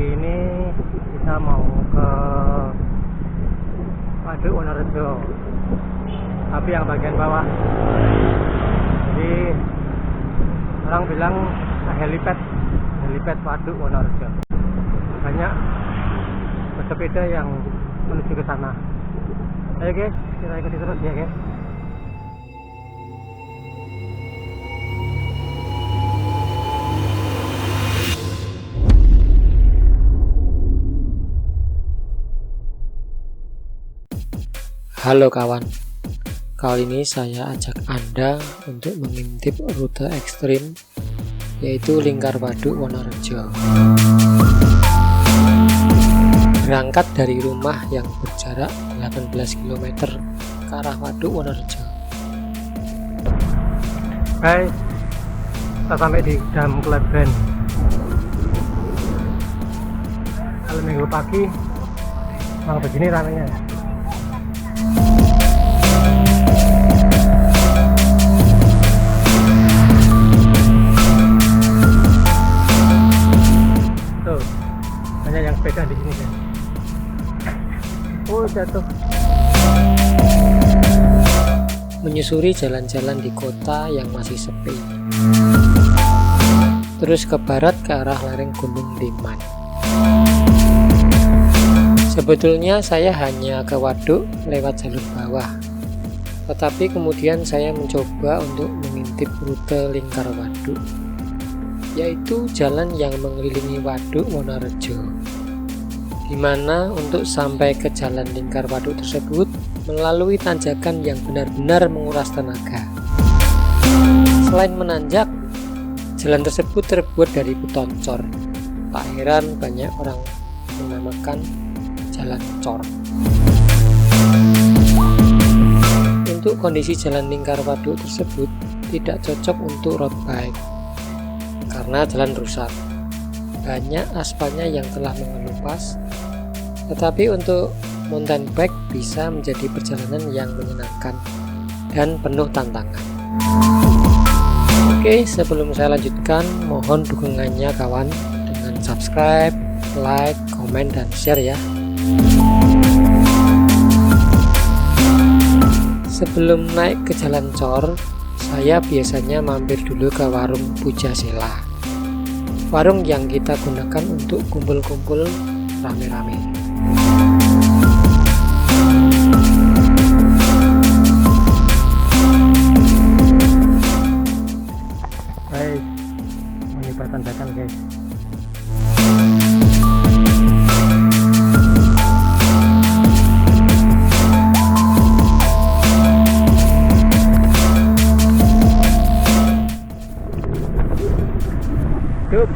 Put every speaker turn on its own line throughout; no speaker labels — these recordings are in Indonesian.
pagi ini kita mau ke Waduk Wonorejo, tapi yang bagian bawah. Jadi orang bilang helipad Waduk Wonorejo. Banyak pesepeda yang menuju ke sana. Ayo guys, kita ikuti terus ya guys.
Halo kawan, kali ini saya ajak Anda untuk mengintip rute ekstrim, yaitu Lingkar Waduk Wonorejo. Berangkat dari rumah yang berjarak 18 km ke arah Waduk Wonorejo.
Guys, kita sampai di Dam Kleben. Kalau minggu pagi memang begini ramenya. Tuh, banyak yang sepeda di sini kan. Oh, jatuh.
Menyusuri jalan-jalan di kota yang masih sepi. Terus ke barat ke arah lereng Gunung Liman. Sebetulnya saya hanya ke waduk lewat jalur bawah, tetapi kemudian saya mencoba untuk mengintip rute Lingkar Waduk, yaitu jalan yang mengelilingi Waduk Wonorejo, di mana untuk sampai ke jalan Lingkar Waduk tersebut melalui tanjakan yang benar-benar menguras tenaga. Selain menanjak, jalan tersebut terbuat dari beton cor. Tak heran banyak orang menamakan jalan cor. Untuk kondisi jalan Lingkar Waduk tersebut tidak cocok untuk road bike karena jalan rusak. Banyak aspalnya yang telah mengelupas, tetapi untuk mountain bike bisa menjadi perjalanan yang menyenangkan dan penuh tantangan. Oke, sebelum saya lanjutkan, mohon dukungannya kawan dengan subscribe, like, komen, dan share ya. Sebelum naik ke jalan cor, saya biasanya mampir dulu ke warung Pujasela. Warung yang kita gunakan untuk kumpul-kumpul rame-rame.
Guys, menyebar tandakan guys. Yup.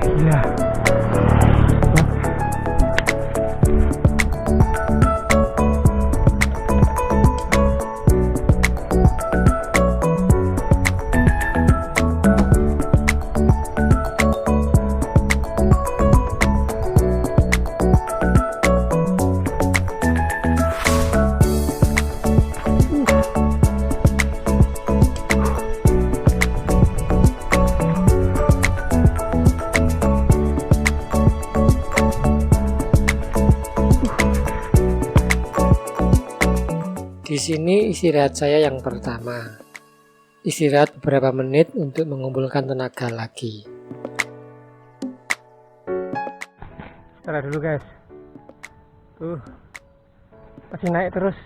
Gila.
Di sini istirahat saya yang pertama. Istirahat beberapa menit untuk mengumpulkan tenaga lagi.
Salah dulu guys. Tuh, masih naik terus.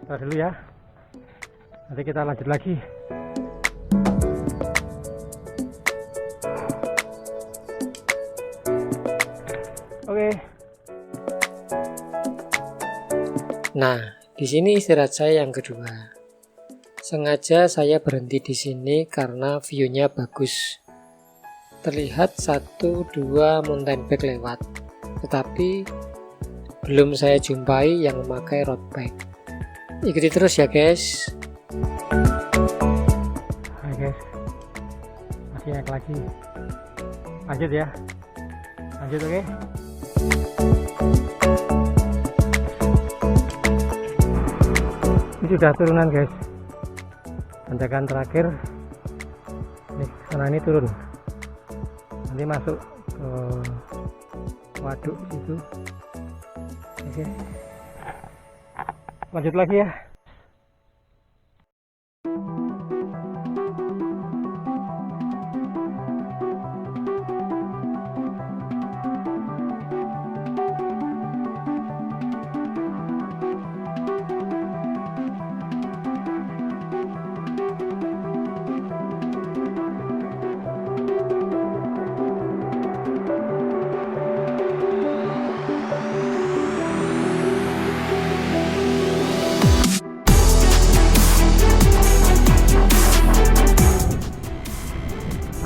Salah dulu ya. Nanti kita lanjut lagi. Oke.
Nah, di sini istirahat saya yang kedua. Sengaja saya berhenti di sini karena view-nya bagus. Terlihat 1-2 mountain bike lewat, tetapi belum saya jumpai yang memakai road bike. Ikuti terus ya guys.
Hai guys, masih naik lagi. Lanjut ya, lanjut oke. Ini sudah turunan guys. Tanjakan terakhir. Nih, sana ini turun. Nanti masuk ke waduk situ. Oke. Lanjut lagi ya.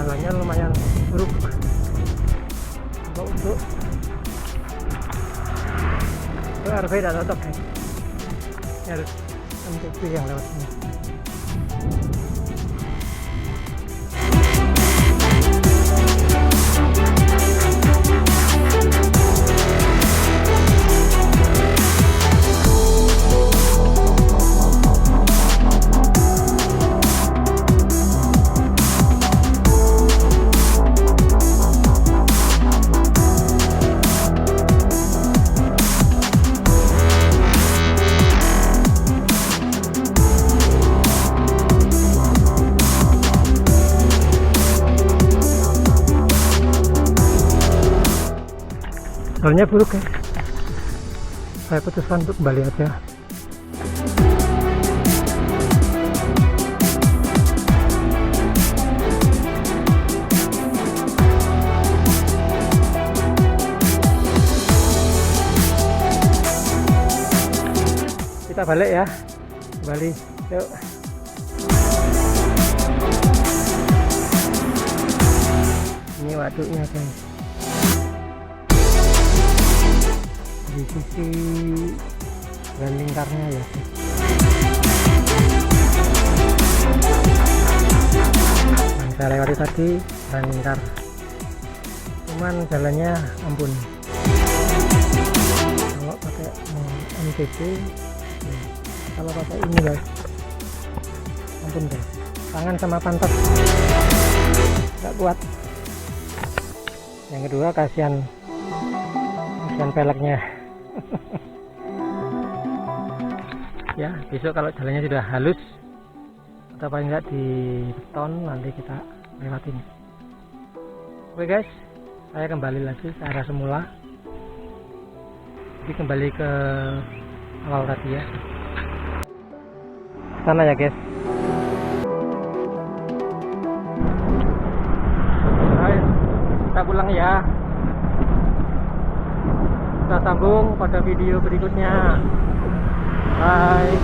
Jalannya lumayan buruk untuk RV tidak cocok guys. Ini harus MTB yang lewat sini. Soalnya buruk ya, saya putuskan untuk kembali aja. Kita balik ya, kembali yuk. Ini waduknya guys, di sisi dan lingkarnya ya. Yang saya lewati tadi dan lingkar, cuman jalannya ampun. Kalau pakai MTB, kalau pakai ini guys, ampun guys, tangan sama pantat nggak kuat. Yang kedua kasihan peleknya. Ya, besok kalau jalannya sudah halus atau paling enggak di beton, nanti kita lewatin. Oke guys, saya kembali lagi ke arah semula. Jadi kembali ke awal tadi ya, sana ya guys. Ayo, kita pulang ya. Kita sambung pada video berikutnya. Bye.